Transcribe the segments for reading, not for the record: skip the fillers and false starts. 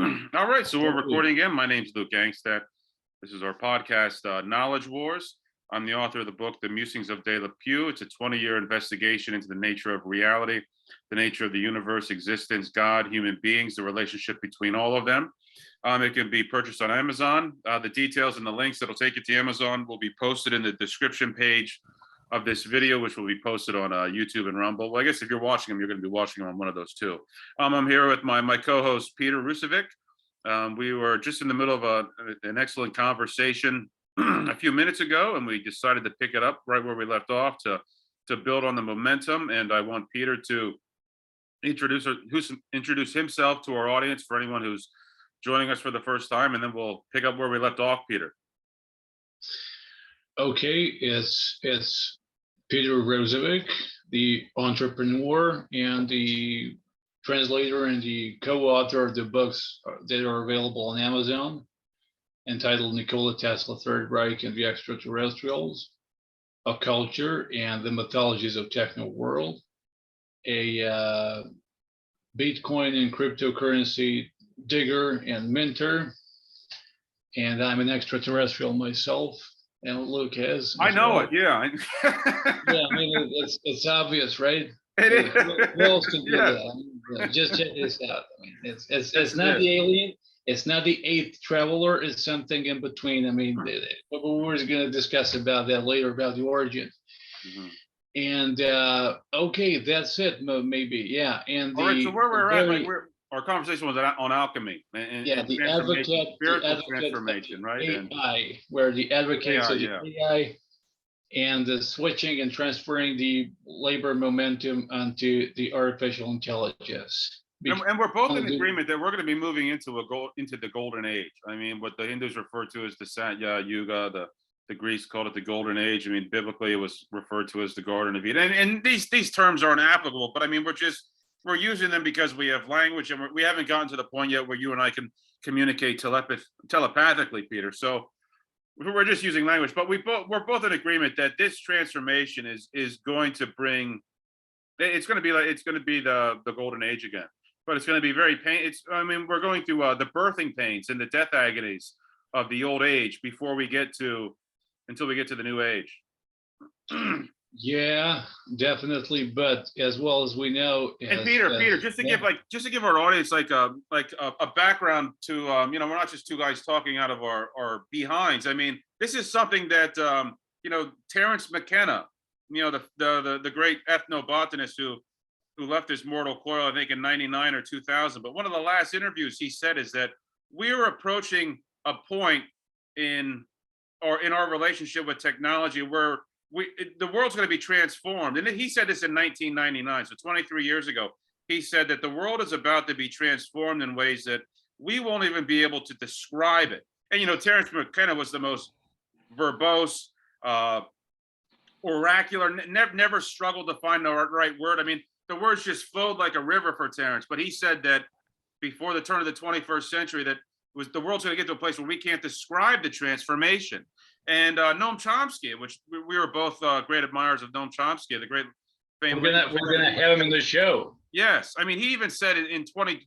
All right, so we're recording again. My name's Luke Gangstad. This is our podcast, Knowledge Wars. I'm the author of the book, The Musings of De La Pew. It's a 20-year investigation into the nature of reality, the nature of the universe, existence, God, human beings, the relationship between all of them. It can be purchased on Amazon. The details and the links that'll take you to Amazon will be posted in the description page of this video, which will be posted on YouTube and Rumble. Well, I guess if you're watching them, you're going to be watching them on one of those too. I'm here with my co-host, Peter Rusevic. We were just in the middle of an excellent conversation a few minutes ago, and we decided to pick it up right where we left off to build on the momentum. And I want Peter to introduce himself to our audience for anyone who's joining us for the first time, and then we'll pick up where we left off, Peter. Okay, it's Peter Rusevic, the entrepreneur and the translator and the co-author of the books that are available on Amazon, entitled Nikola Tesla, Third Reich and the Extraterrestrials, A Culture and the Mythologies of Techno World, a Bitcoin and cryptocurrency digger and minter, and I'm an extraterrestrial myself. And Luke has. I know it. Yeah. Yeah, I mean it's obvious, right? It is. Who else can do Yeah. that? I mean, just check this out. I mean, it's not the alien. It's not the eighth traveler. It's something in between. I mean, but we're going to discuss about that later, about the origin. Mm-hmm. And okay, that's it. Maybe, yeah. And all right. So where we're at, like our conversation was on alchemy and the advocate, spiritual transformation, right? AI, where the advocates of the AI and the switching and transferring the labor momentum onto the artificial intelligence. And we're both in agreement that we're going to be moving into the golden age. I mean, what the Hindus refer to as the Satya Yuga, the Greeks called it the golden age. I mean, biblically it was referred to as the Garden of Eden. And these terms aren't applicable, but I mean, we're using them because we have language, and we haven't gotten to the point yet where you and I can communicate telepathically, Peter. So we're just using language, but we're both in agreement that this transformation is going to bring. It's going to be the golden age again, but it's going to be very we're going through the birthing pains and the death agonies of the old age until we get to the new age. Yeah, definitely. But as well as we know, and Peter, just to give our audience like a background to we're not just two guys talking out of our behinds. I mean, this is something that Terence McKenna, the great ethnobotanist who left his mortal coil, I think in 99 or 2000. But one of the last interviews he said is that we're approaching a point in our relationship with technology where the world's going to be transformed. And he said this in 1999, so 23 years ago. He said that the world is about to be transformed in ways that we won't even be able to describe it. And, Terence McKenna was the most verbose, oracular, never struggled to find the right word. I mean, the words just flowed like a river for Terence. But he said that before the turn of the 21st century, that the world's going to get to a place where we can't describe the transformation. And Noam Chomsky, which we were both great admirers of Noam Chomsky, the great famous. We're gonna have him in the show. Yes, I mean, he even said in 2020,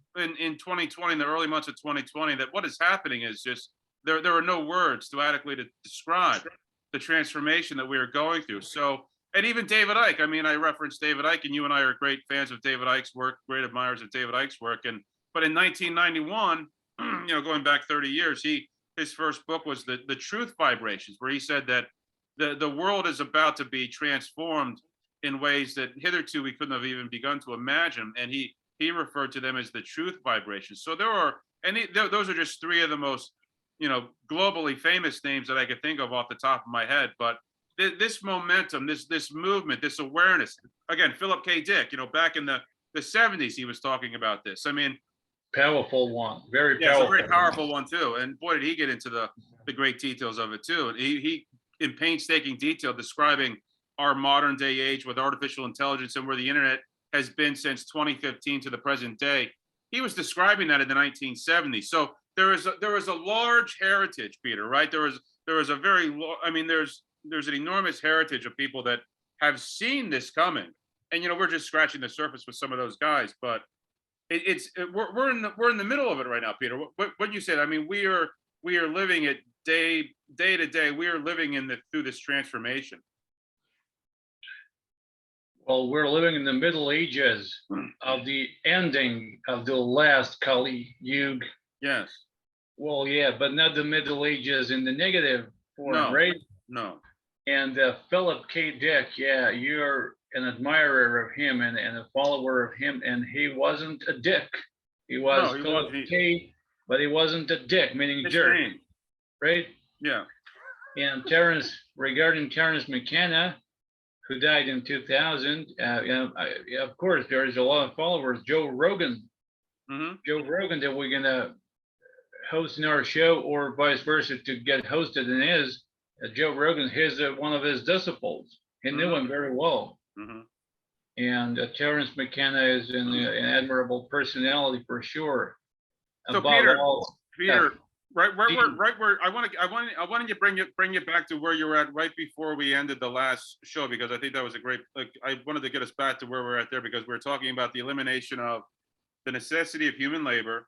in the early months of 2020, that what is happening is just there are no words to adequately to describe the transformation that we are going through. So, and even David Icke. I mean, I referenced David Icke, and you and I are great fans of David Icke's work, great admirers of David Icke's work. But in 1991, going back 30 years, his first book was the Truth Vibrations, where he said that the world is about to be transformed in ways that hitherto we couldn't have even begun to imagine. And he referred to them as the Truth Vibrations. So those are just three of the most, globally famous names that I could think of off the top of my head. But this momentum, this movement, this awareness, again, Philip K. Dick, back in the 70s, he was talking about this. I mean, powerful one, very powerful. Yeah, it's a very powerful one too. And boy, did he get into the great details of it too. And he in painstaking detail describing our modern day age with artificial intelligence and where the internet has been since 2015 to the present day. He was describing that in the 1970s. So there is a large heritage, Peter, right? There is there's an enormous heritage of people that have seen this coming. And, we're just scratching the surface with some of those guys, but we're in the middle of it right now, Peter. What you said. I mean, we are living it day to day. We are living through this transformation. Well, we're living in the Middle Ages of the ending of the last Kali Yuga. Yes. Well, yeah, but not the Middle Ages in the negative form, No. right? No. And Philip K. Dick, yeah, you're an admirer of him and a follower of him, and he wasn't a dick. He was No, he Philip wasn't. K., but he wasn't a dick, meaning His jerk, name. right? Yeah. And regarding Terence McKenna, who died in 2000, of course, there's a lot of followers. Joe Rogan, Joe Rogan, that we're gonna host in our show, or vice versa, to get hosted in his. Joe Rogan, one of his disciples. He knew him very well. And Terence McKenna is an admirable personality for sure. So Peter, right where I wanted to bring you back to where you were at right before we ended the last show, because I think that was a great. I wanted to get us back to where we're at there, because we're talking about the elimination of the necessity of human labor,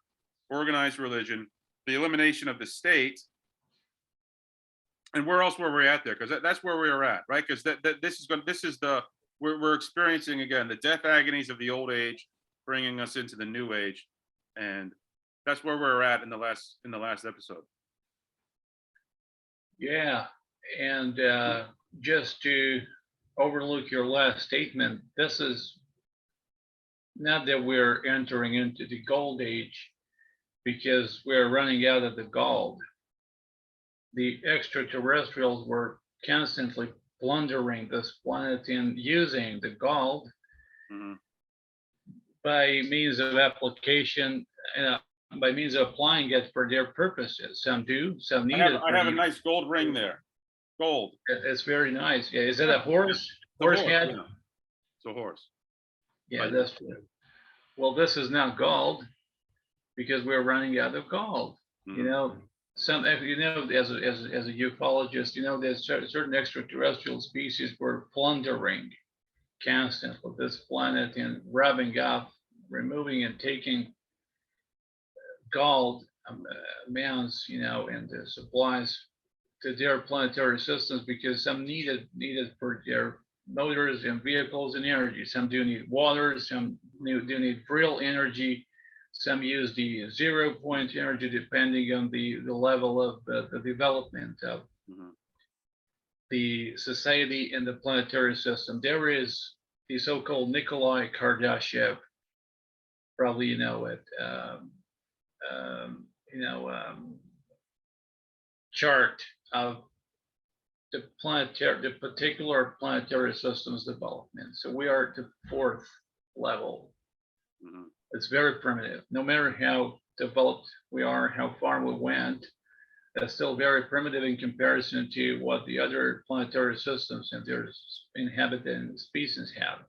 organized religion, the elimination of the state, and where else were we at there? Because that's where we are at, right? Because we're experiencing again the death agonies of the old age, bringing us into the new age, and that's where we're at in the last episode. Yeah, and just to overlook your last statement, this is not that we're entering into the gold age, because we're running out of the gold. The extraterrestrials were constantly plundering this planet and using the gold by means of application, by means of applying it for their purposes. Some do, some need it. I have a nice gold ring there. Gold. It's very nice. Yeah, is that a horse? Horse head? Yeah. It's a horse. Yeah, that's true. Well, this is not gold, because we're running out of gold. You know, as a ufologist, there's certain extraterrestrial species were plundering constantly this planet and robbing off, removing and taking gold amounts, and the supplies to their planetary systems, because some needed for their motors and vehicles and energy. Some do need water, some do need real energy. Some use the 0 point energy, depending on the level of the development of the society and the planetary system. There is the so-called Nikolai Kardashev, probably you know it, chart of the particular planetary system's development. So we are at the 4th level. It's very primitive. No matter how developed we are, how far we went, that's still very primitive in comparison to what the other planetary systems and their inhabitant species have.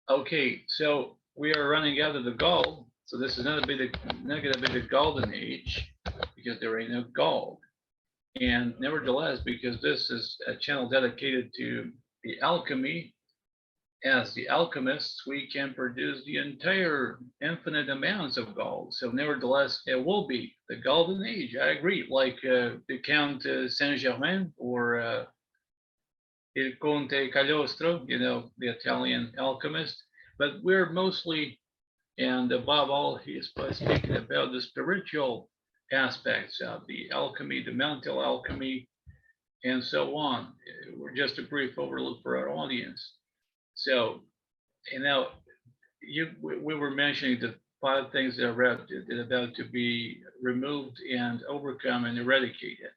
Okay, so we are running out of the gold. So this is not going to be the golden age, because there ain't no gold. And nevertheless, because this is a channel dedicated to the alchemy, as the alchemists, we can produce the entire infinite amounts of gold. So nevertheless, it will be the golden age. I agree, like the Count Saint-Germain or Il Conte Cagliostro, the Italian alchemist. But we're mostly, and above all, he is speaking about the spiritual aspects of the alchemy, the mental alchemy, and so on. We're just a brief overlook for our audience. So, we were mentioning the 5 things that are about to be removed and overcome and eradicated.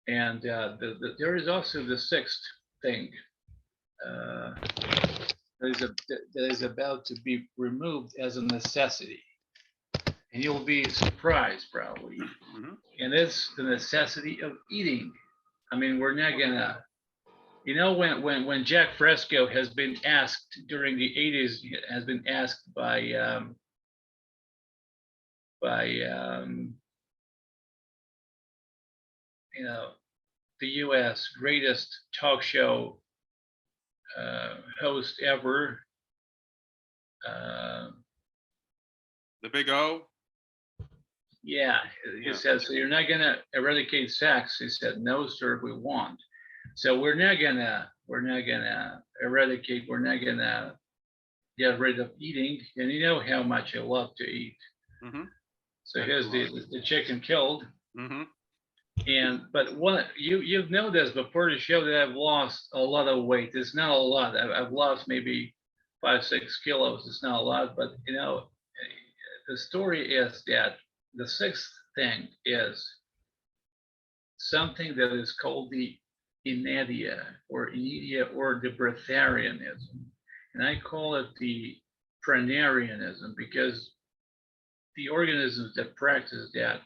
And there is also the 6th thing that is about to be removed as a necessity. And you'll be surprised, probably. And it's the necessity of eating. I mean, we're not gonna, when Jack Fresco has been asked during the 80s, has been asked by the U.S. greatest talk show host ever, The big O? Yeah, he Yeah. said, so you're not gonna eradicate sex? He said, no, sir, we won't. So we're not gonna eradicate, we're not gonna get rid of eating. And you know how much I love to eat. Mm-hmm. So here's the chicken killed. Mm-hmm. But what you've noticed before the show that I've lost a lot of weight. It's not a lot. I've lost maybe 5-6 kilos. It's not a lot, but you know, the story is that the sixth thing is something that is called the inedia or the breatharianism, and I call it the pranarianism because the organisms that practice that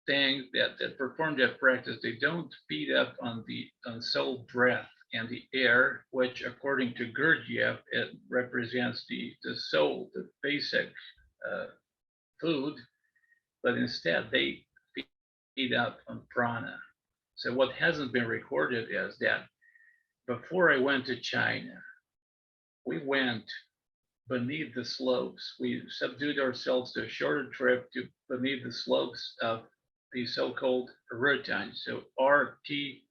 thing that perform that practice, they don't feed up on the soul breath and the air, which according to Gurdjieff, it represents the soul, the basic food, but instead they feed up on prana. So what hasn't been recorded is that before I went to China, we went beneath the slopes. We subdued ourselves to a shorter trip to beneath the slopes of the so-called Rutan. So Rtang.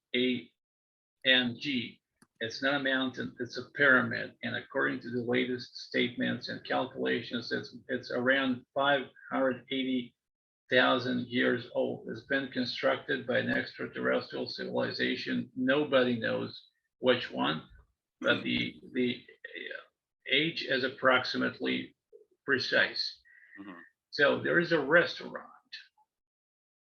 It's not a mountain, it's a pyramid. And according to the latest statements and calculations, it's around 580,000 years old. It's been constructed by an extraterrestrial civilization. Nobody knows which one, but the age is approximately precise. Mm-hmm. So there is a restaurant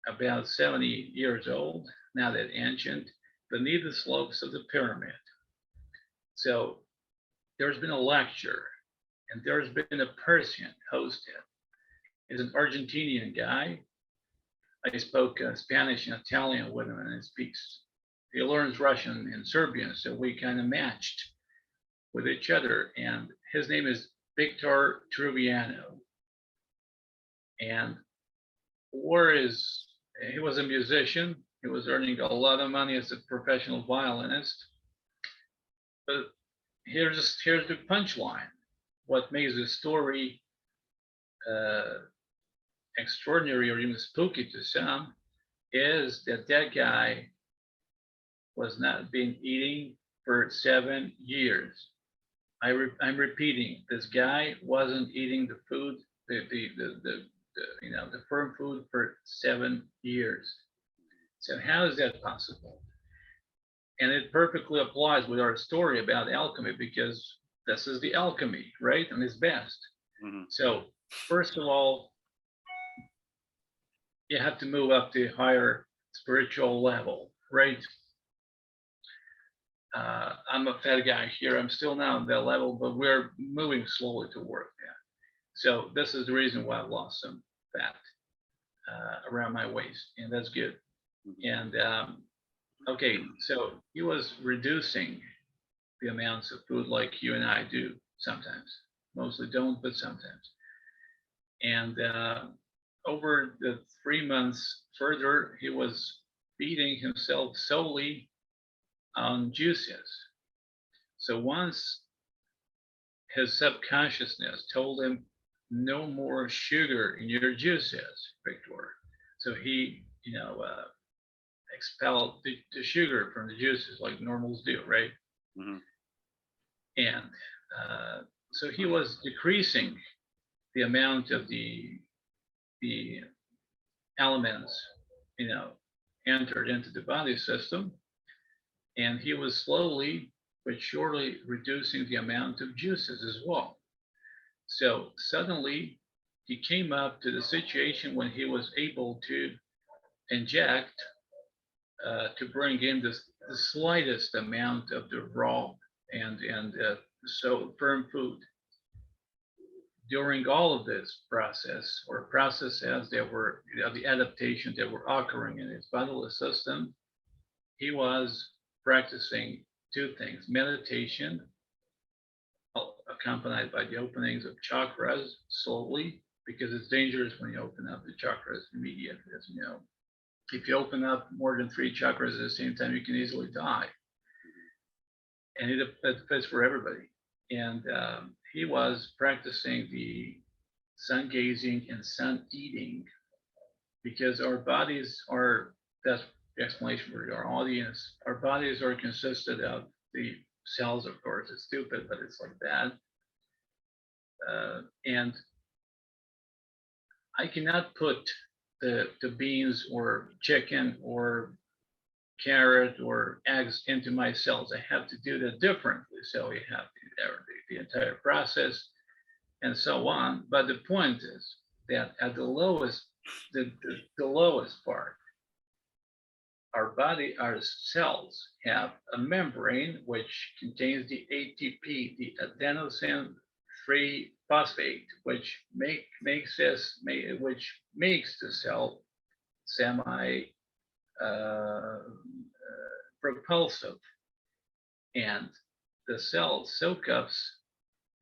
about 70 years old, not that ancient, beneath the slopes of the pyramid. So there's been a lecture, and there's been a person hosted. He's an Argentinian guy. I spoke Spanish and Italian with him, and he learns Russian and Serbian, so we kind of matched with each other. And his name is Victor Truviano. And he was a musician. He was earning a lot of money as a professional violinist. But here's the punchline. What makes the story extraordinary or even spooky to some is that guy was not been eating for 7 years. I'm repeating, this guy wasn't eating the food, the firm food for 7 years. So how is that possible? And it perfectly applies with our story about alchemy because this is the alchemy, right? And it's best. Mm-hmm. So first of all, you have to move up to a higher spiritual level, right? I'm a fat guy here. I'm still not on that level, but we're moving slowly toward that. So this is the reason why I've lost some fat around my waist, and that's good. And okay, so he was reducing the amounts of food like you and I do sometimes. Mostly don't, but sometimes. And over the 3 months further, he was feeding himself solely on juices. So once his subconsciousness told him no more sugar in your juices, Victor. So he, expelled the sugar from the juices like normals do, right? Mm-hmm. And so he was decreasing the amount of the elements, entered into the body system, and he was slowly but surely reducing the amount of juices as well. So suddenly he came up to the situation when he was able to inject to bring in the slightest amount of the raw and so firm food. During all of this process or processes that were the adaptations that were occurring in his bodily system, he was practicing two things: meditation, accompanied by the openings of chakras slowly, because it's dangerous when you open up the chakras immediately, as you know. If you open up more than 3 chakras at the same time, you can easily die. And it fits for everybody. And he was practicing the sun gazing, and sun eating, because our bodies are, that's the explanation for our audience. Our bodies are consisted of the cells, of course. It's stupid, but it's like that. And I cannot put the beans or chicken or carrot or eggs into my cells. I have to do that differently. So we have the entire process and so on. But the point is that at the lowest, the lowest part, our body, our cells have a membrane which contains the ATP, the adenosine triphosphate, which makes the cell semi propulsive, and the cell soaks up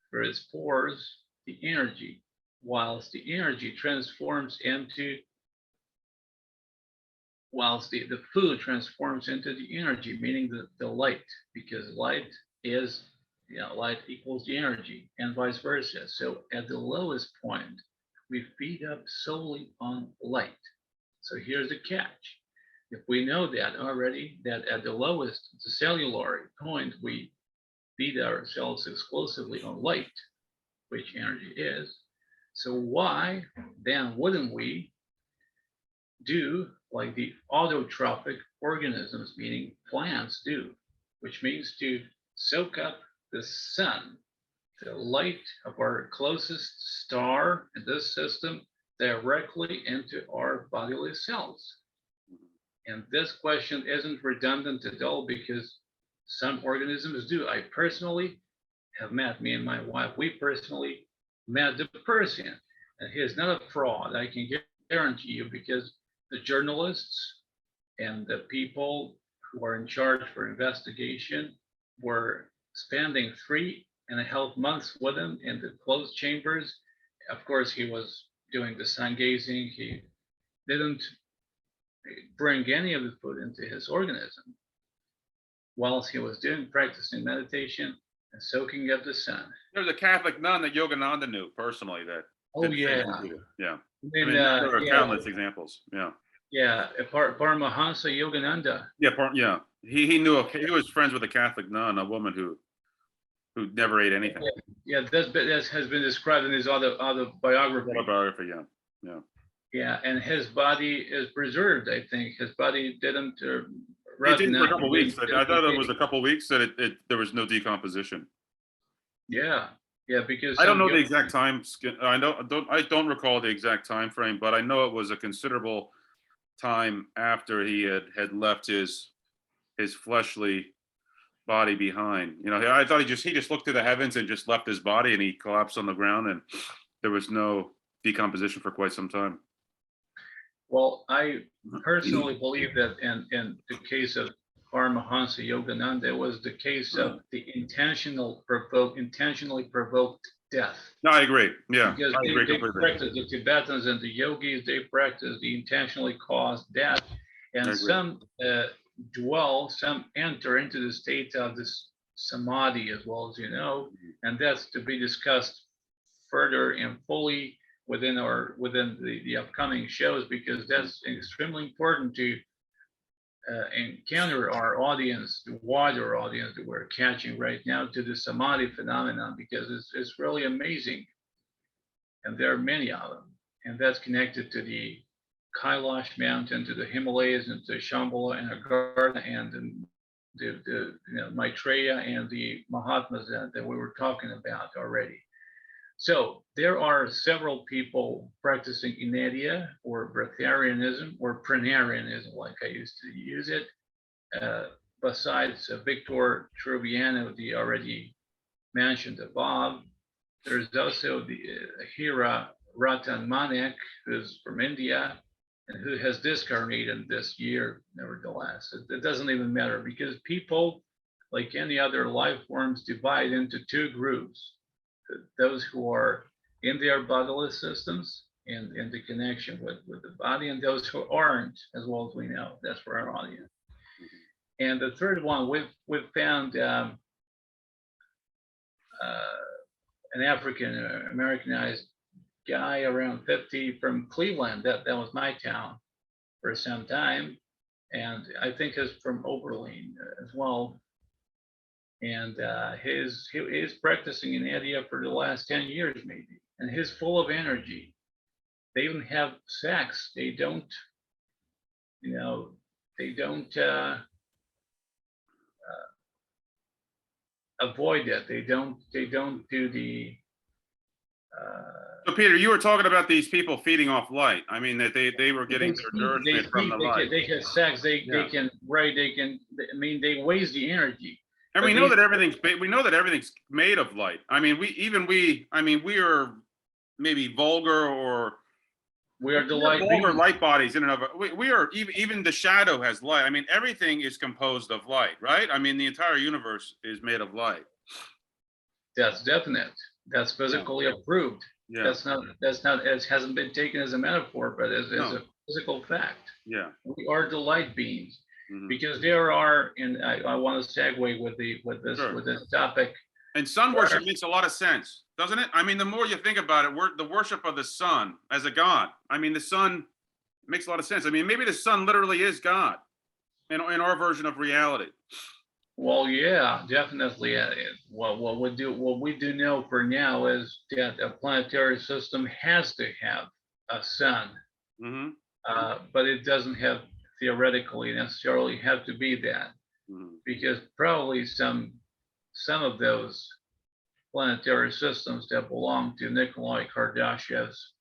through its pores the energy, whilst the energy transforms into, whilst the food transforms into the energy, meaning the light, because light is, light equals the energy, and vice versa. So at the lowest point, we feed up solely on light. So here's the catch. If we know that already, that at the lowest, the cellular point, we feed ourselves exclusively on light, which energy is. So why then wouldn't we do like the autotrophic organisms, meaning plants, do, which means to soak up the sun, the light of our closest star in this system, directly into our bodily cells? And this question isn't redundant at all, because some organisms do. I personally have met, me and my wife, we personally met the person, and he is not a fraud, I can guarantee you, because the journalists and the people who are in charge for investigation were spending 3.5 months with him in the closed chambers. Of course, he was doing the sun gazing. He didn't bring any of the food into his organism whilst he was practicing meditation and soaking up the sun. There's a Catholic nun that Yogananda knew personally that. Oh yeah, yeah. I mean, there are countless examples. Yeah. Yeah, Paramahansa Yogananda. Yeah, he knew. He was friends with a Catholic nun, a woman who never ate anything. Yeah, that has been described in his autobiography. Autobiography, yeah. Yeah, and his body is preserved. I think his body didn't. It did for a couple of weeks. I thought it was a couple of weeks that there was no decomposition. Yeah, because I don't know the exact time. I don't recall the exact time frame, but I know it was a considerable time after he had left his fleshly body behind. I thought he just looked to the heavens and just left his body, and he collapsed on the ground, and there was no decomposition for quite some time. Well, I personally believe that in the case of Paramahansa Yogananda, it was the case of the intentionally provoked death. No, I agree. Yeah, because I agree they completely. practice, the Tibetans and the yogis, they practice the intentionally caused death, and some some enter into the state of this samadhi, as well as and that's to be discussed further and fully within the upcoming shows, because that's extremely important to encounter our audience, the wider audience that we're catching right now, to the samadhi phenomenon, because it's really amazing, and there are many of them, and that's connected to the Kailash mountain, to the Himalayas, and to Shambhala and Agartha, and the Maitreya and the Mahatmas that we were talking about already. So there are several people practicing India, or breatharianism, or pranarianism, like I used to use it, besides Victor Trubiano, the already mentioned above. There's also the Hira Ratan Manek, who's from India, and who has discarnated this year, nevertheless. It doesn't even matter, because people, like any other life forms, divide into two groups: those who are in their bodily systems and in the connection with the body, and those who aren't, as well as we know. That's for our audience. And the third one, we've found an African Americanized guy around 50 from Cleveland. That was my town for some time, and I think he's from Oberlin as well. And he's practicing in India for the last 10 years maybe, and he's full of energy. They even have sex. They don't, you know, they don't avoid it. They don't do the. So Peter, you were talking about these people feeding off light. I mean that they were getting their nourishment from the light. They have sex. They can right. They can. I mean, they waste the energy. And we know that everything's made of light. I mean, we are maybe vulgar or we are the light vulgar light bodies in and of it. We are even the shadow has light. I mean, everything is composed of light, right? I mean, the entire universe is made of light. That's definite. That's physically approved. Yeah. That's not it hasn't been taken as a metaphor, but as a physical fact. Yeah. We are the light beings. Because there are, and I want to segue with this topic. And sun worship makes a lot of sense, doesn't it? I mean, the more you think about it, the worship of the sun as a god. I mean, the sun makes a lot of sense. I mean, maybe the sun literally is God in our version of reality. Well, yeah, definitely. What we do know for now is that a planetary system has to have a sun, but it doesn't have theoretically necessarily have to be that, because probably some of those planetary systems that belong to Nikolai Kardashian's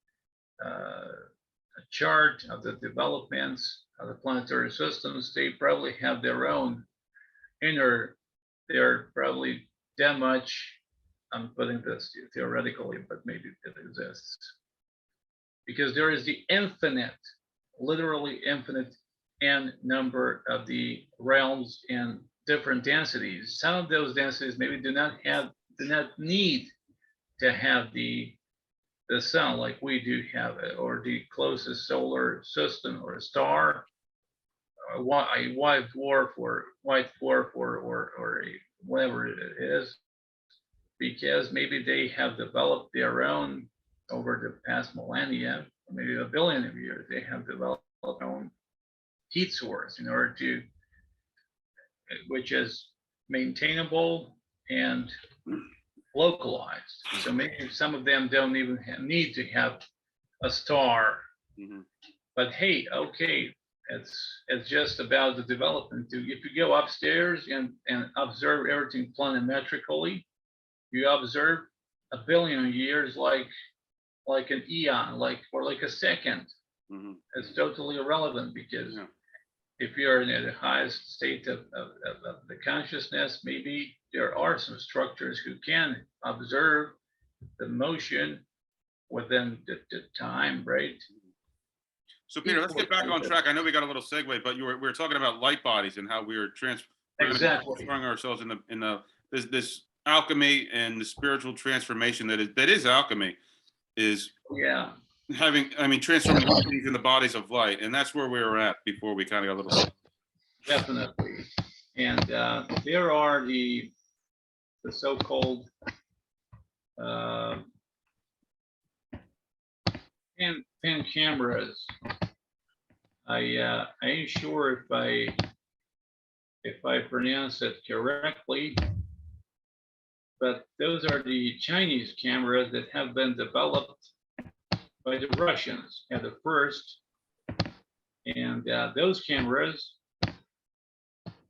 chart of the developments of the planetary systems, they probably have their own inner, they're probably that much, I'm putting this theoretically, but maybe it exists, because there is the infinite, literally infinite n number of the realms and different densities. Some of those densities maybe do not need to have the sun like we do have it, or the closest solar system or a star, a white dwarf or a whatever it is, because maybe they have developed their own over the past millennia, maybe a billion of years, they have developed their own heat source in order to, which is maintainable and localized. So maybe some of them don't even need to have a star. But hey, okay, it's just about the development. If you go upstairs and observe everything planimetrically, you observe a billion years like an eon, or like a second. It's totally irrelevant, because if you're in the highest state of the consciousness, maybe there are some structures who can observe the motion within the time, right? So Peter, let's get back on track. I know we got a little segue, but we were talking about light bodies and how we were transferring ourselves in this alchemy and the spiritual transformation that is alchemy is transforming things in the bodies of light, and that's where we were at before we kind of got a little. Definitely, and there are the so-called pan cameras. I ain't sure if I pronounce it correctly, but those are the Chinese cameras that have been developed by the Russians at the first, and those cameras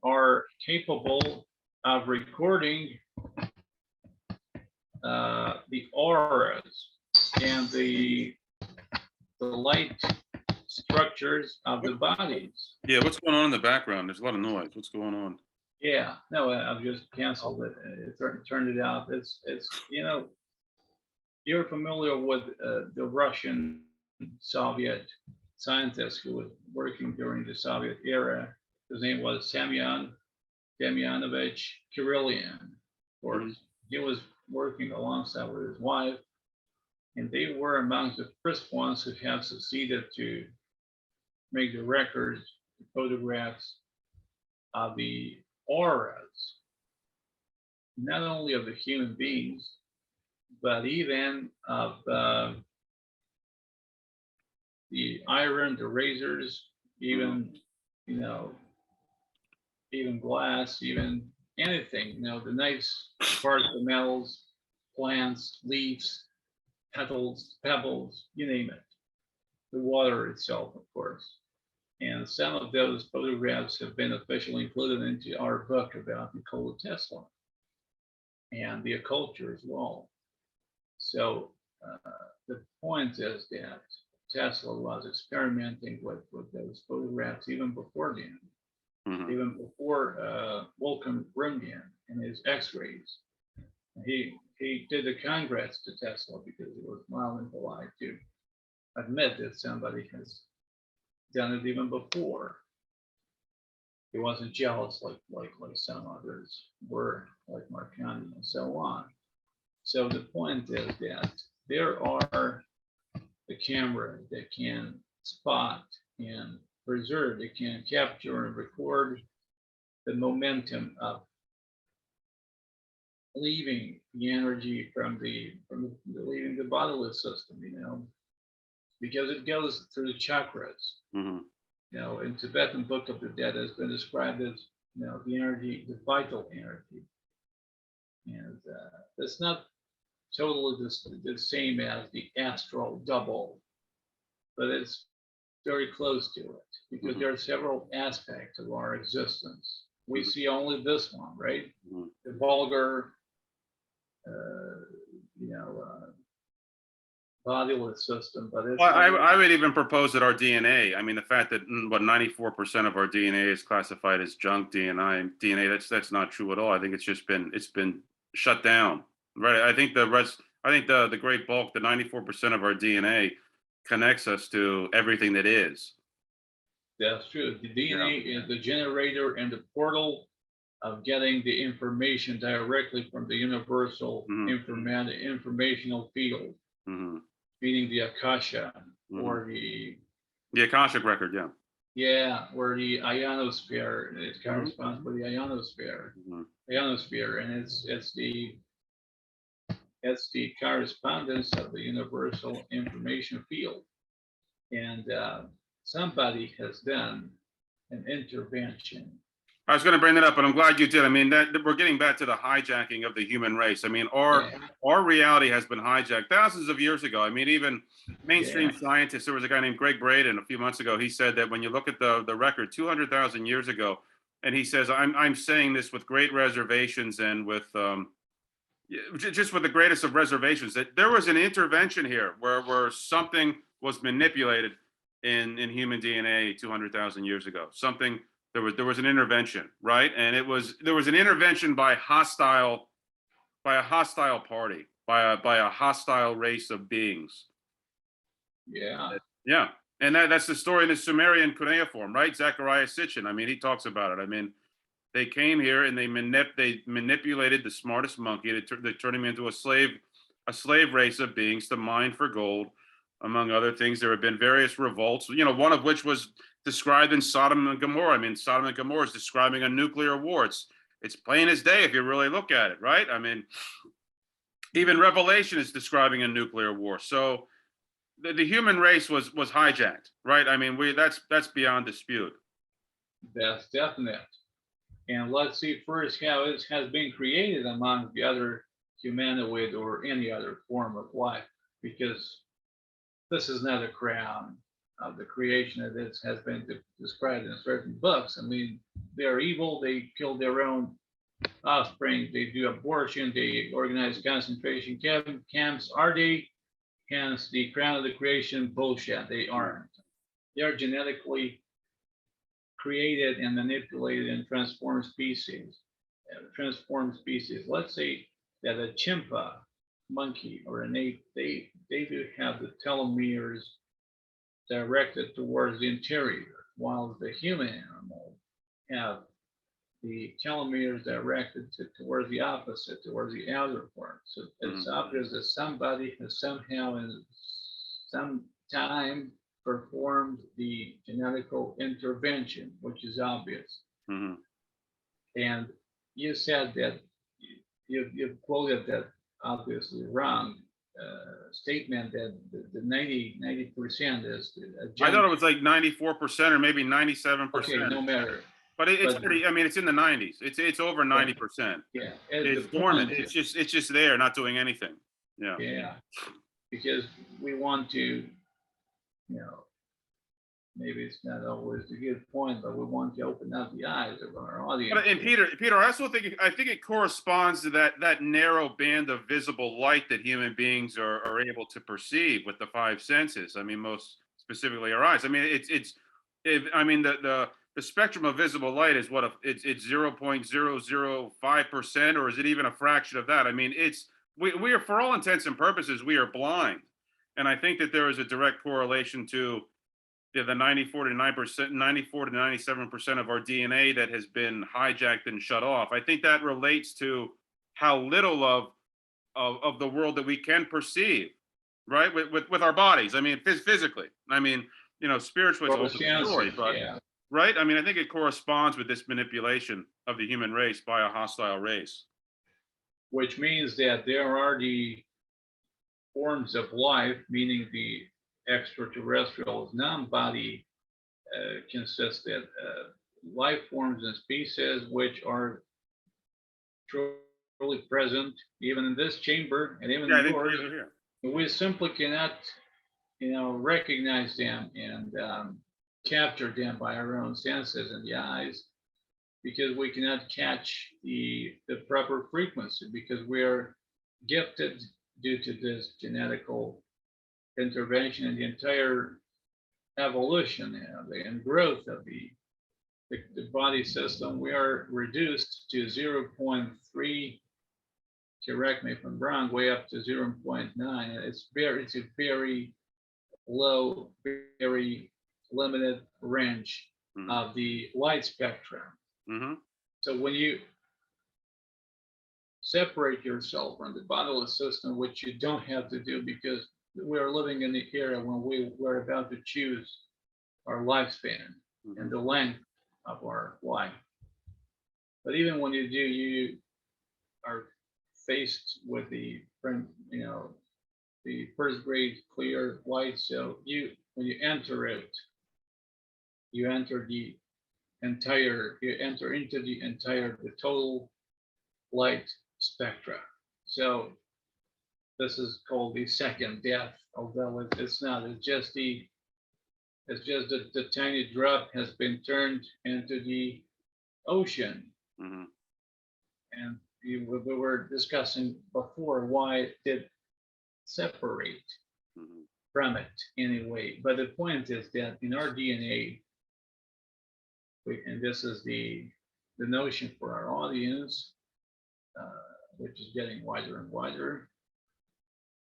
are capable of recording the auras and the light structures of the bodies. Yeah, what's going on in the background? There's a lot of noise. What's going on? Yeah, no, I've just canceled it. It turned it out. It's you're familiar with the Russian Soviet scientist who was working during the Soviet era. His name was Semyon Semyonovich Kirillyan. Or he was working alongside with his wife, and they were among the first ones who have succeeded to make the records, the photographs of the auras, not only of the human beings, but even of iron, the razors, even, you know, even glass, even anything, you know, the nice parts, the metals, plants, leaves, petals, pebbles, you name it. The water itself, of course. And some of those photographs have been officially included into our book about Nikola Tesla and the culture as well. So the point is that Tesla was experimenting with those photographs even before then, even before Wolfgang Röntgen and his X-rays. He did a congrats to Tesla because it was mild and polite to admit that somebody has done it even before. He wasn't jealous like some others were, like Marconi and so on. So the point is that there are the cameras that can spot and preserve, they can capture and record the momentum of leaving the energy from leaving the bodily system, you know, because it goes through the chakras. You know, in Tibetan Book of the Dead has been described as, you know, the energy, the vital energy, and it's not totally the same as the astral double, but it's very close to it because there are several aspects of our existence. We see only this one, right? The vulgar, you know, bodiless system, but it's. Well, I would even propose that our DNA. I mean, the fact that what 94% of our DNA is classified as junk DNA. That's not true at all. I think it's been shut down. Right. I think the great bulk, the 94% of our DNA, connects us to everything that is. That's true. The DNA is the generator and the portal of getting the information directly from the universal informational field, meaning the Akasha or the Akashic record, or the ionosphere. It corresponds with the ionosphere, and it's the correspondence of the universal information field, and somebody has done an intervention. I was going to bring that up, but I'm glad you did. I mean, that we're getting back to the hijacking of the human race. I mean, our reality has been hijacked thousands of years ago. I mean, even mainstream scientists. There was a guy named Greg Braden a few months ago. He said that when you look at the record 200,000 years ago, and he says, I'm saying this with great reservations and with just with the greatest of reservations, that there was an intervention here where something was manipulated in human DNA 200,000 years ago. Something. There was an intervention, right? And there was an intervention by a hostile party, by a hostile race of beings. Yeah. And that's the story in the Sumerian cuneiform, right? Zechariah Sitchin. I mean, he talks about it. I mean, they came here and they manipulated the smartest monkey. They turned him into a slave race of beings to mine for gold, among other things. There have been various revolts, you know, one of which was described in Sodom and Gomorrah. I mean, Sodom and Gomorrah is describing a nuclear war. It's plain as day if you really look at it, right? I mean, even Revelation is describing a nuclear war. So the human race was hijacked, right? I mean, that's beyond dispute. That's definite. And let's see first how it has been created among the other humanoid or any other form of life, because this is not a crown of the creation of this has been described in certain books. I mean, they're evil, they kill their own offspring, they do abortion, they organize concentration camps. Are they, hence the crown of the creation? Bullshit, they aren't. They are genetically created and manipulated and transformed species. Let's say that a chimpa monkey or an ape, they do have the telomeres directed towards the interior, while the human animal have the telomeres directed towards the opposite, towards the outer part. So it's obvious that somebody has somehow in some time performed the genetical intervention, which is obvious. And you said that you quoted that obviously wrong. statement that the 90% is I thought junk. it was like 94% or maybe 97%. Okay, no matter. But it's But pretty. I mean, it's in the 90s. It's over 90%. yeah, and the It's dormant. point, It's just there, not doing anything. Yeah. yeah, because we want to, you know, maybe it's not always a good point, but we want to open up the eyes of our audience. But and Peter, I also think it corresponds to that narrow band of visible light that human beings are able to perceive with the five senses. I mean, most specifically our eyes. I mean, I mean the spectrum of visible light is what it's 0.005%, or is it even a fraction of that? I mean, we are, for all intents and purposes, we are blind, and I think that there is a direct correlation to the 94 to 97% of our DNA that has been hijacked and shut off. I think that relates to how little of the world that we can perceive, right? With our bodies. I mean, physically. I mean, spiritually, it's a whole story, but yeah. right. I mean, I think it corresponds with this manipulation of the human race by a hostile race. Which means that there are the forms of life, meaning the extraterrestrials, non-body consisted life forms and species which are truly present even in this chamber and even in yours. We simply cannot, recognize them and capture them by our own senses and the eyes, because we cannot catch the proper frequency, because we are gifted due to this genetical intervention and the entire evolution and growth of the body system. We are reduced to 0.3, correct me if I'm wrong, way up to 0.9. It's a very low, very limited range of the light spectrum. So when you separate yourself from the bodily system, which you don't have to do, because we are living in the era when we're about to choose our lifespan and the length of our life. But even when you do, you are faced with the first grade clear light. So when you enter it, you enter into the total light spectra. So this is called the second death, although it's not. It's just that the tiny drop has been turned into the ocean. And we were discussing before why it did separate from it anyway. But the point is that in our DNA, and this is the notion for our audience, which is getting wider and wider.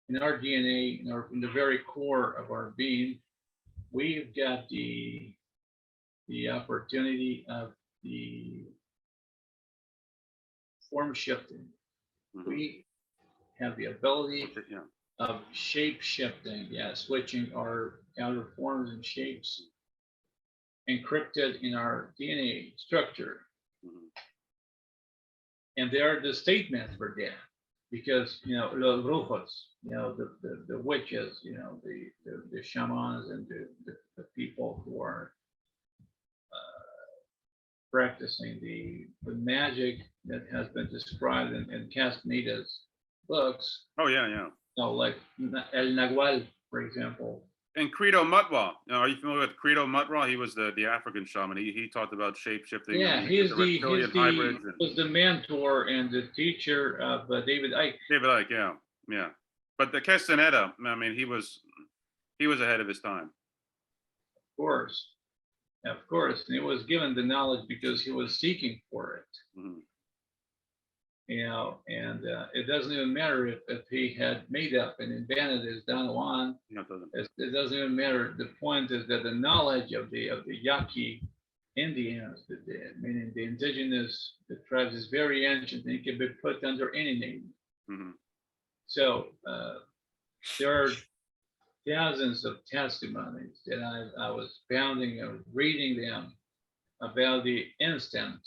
In our DNA, in the very core of our being, we've got the opportunity of the form shifting. We have the ability of shape shifting, switching our outer forms and shapes encrypted in our DNA structure. And there are the statements for that, because los brujos, the witches, the shamans and the people who are practicing the magic that has been described in Castaneda's books. Oh yeah. Like El Nagual, for example. And Credo Mutwa. Are you familiar with Credo Mutwa? He was the African shaman. He talked about shape shifting. Yeah, was the mentor and the teacher of David Icke. David Icke, yeah. But the Castaneda, I mean, he was ahead of his time. Of course, and he was given the knowledge because he was seeking for it. And it doesn't even matter if he had made up and invented his Don Juan. It doesn't even matter. The point is that the knowledge of the Yaqui Indians, meaning the indigenous tribes, is very ancient, and it can be put under any name. So there are thousands of testimonies that I was pounding and reading them about the instant,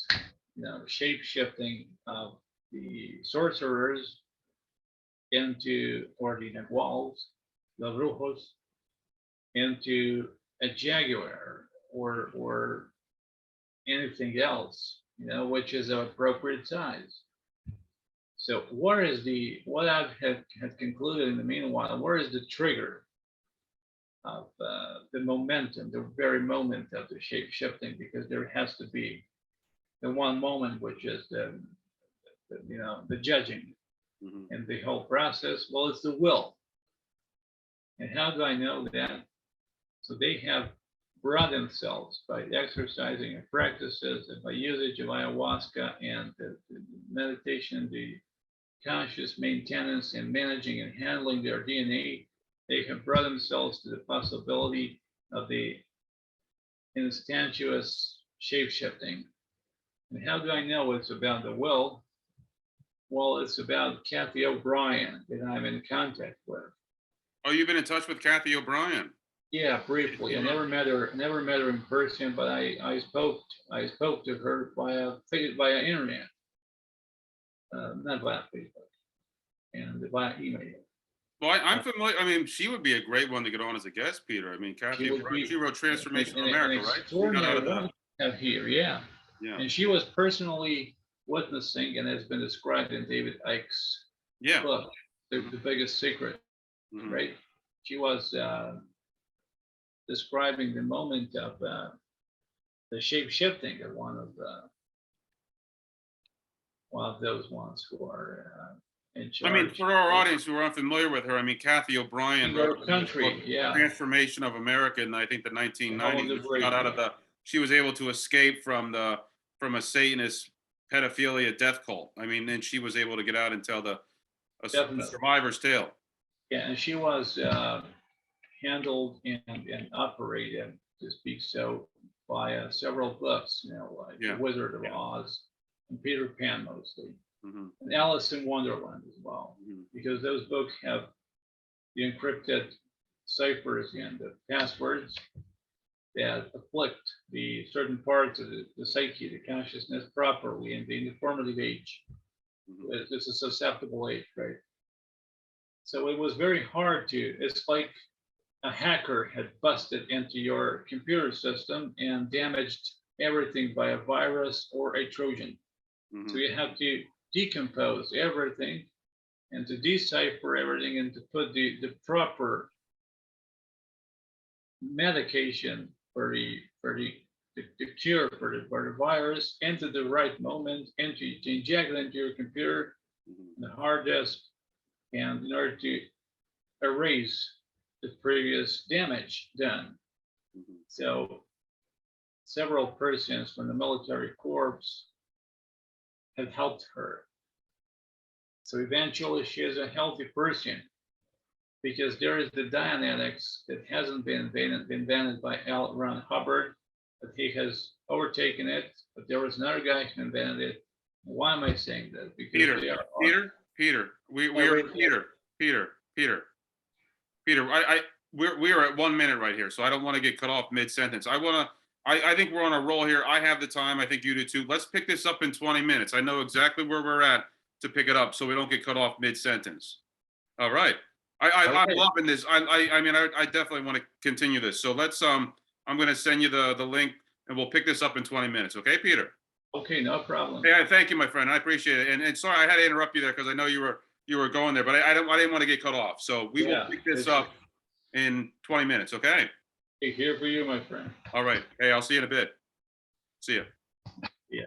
shape shifting of the sorcerers into, or the naguals, los brujos, into a jaguar or anything else, which is of appropriate size. So what I have concluded in the meanwhile, where is the trigger of the momentum, the very moment of the shape shifting? Because there has to be the one moment, which is the judging in the whole process. Well, it's the will. And how do I know that? So they have brought themselves by exercising and practices and by usage of ayahuasca and the meditation, the conscious maintenance and managing and handling their DNA. They have brought themselves to the possibility of the instantaneous shape shifting. And how do I know it's about the will? Well, it's about Kathy O'Brien that I'm in contact with. Oh, you've been in touch with Kathy O'Brien? Yeah, briefly. I never met her in person, but I spoke to her via internet, not via Facebook, and via email. Well, I'm familiar. I mean, she would be a great one to get on as a guest, Peter. I mean, Kathy O'Brien, she wrote Transformation of America, right? Extraordinary one have here, yeah. Yeah. And she was personally witnessing, and has been described in David Icke's book, The Biggest Secret, right? She was describing the moment of the shape shifting of one of those ones who are in charge. I mean, for our audience who are unfamiliar with her, I mean, Kathy O'Brien wrote country, Transformation of America in, I think, the 1990s. She got out of she was able to escape from a Satanist pedophilia death cult. I mean, then she was able to get out and tell the survivor's tale. Yeah, and she was handled and operated, to speak so, by several books, like The Wizard of Oz and Peter Pan mostly, and Alice in Wonderland as well, because those books have the encrypted ciphers and the passwords that afflict the certain parts of the psyche, the consciousness properly in the formative age. It's a susceptible age, right? So it was very hard it's like a hacker had busted into your computer system and damaged everything by a virus or a Trojan. So you have to decompose everything and to decipher everything and to put the proper medication for the cure for the virus into the right moment, and to inject it into your computer, the hard disk, and in order to erase the previous damage done. So several persons from the military corps have helped her. So eventually she is a healthy person, because there is the Dianetics that hasn't been invented by L. Ron Hubbard, but he has overtaken it. But there was another guy who invented it. Why am I saying that? Because Peter, we are at 1 minute right here, so I don't want to get cut off mid-sentence. I think we're on a roll here. I have the time. I think you do too. Let's pick this up in 20 minutes. I know exactly where we're at to pick it up, so we don't get cut off mid-sentence. All right. I'm loving this. I mean, I definitely want to continue this. So let's I'm going to send you the link, and we'll pick this up in 20 minutes. Okay, Peter? Okay, no problem. Yeah, thank you, my friend. I appreciate it. And sorry, I had to interrupt you there because I know you were going there, but I didn't want to get cut off. So we will pick this up in 20 minutes. Okay? Here for you, my friend. All right. Hey, I'll see you in a bit. See you. Yeah.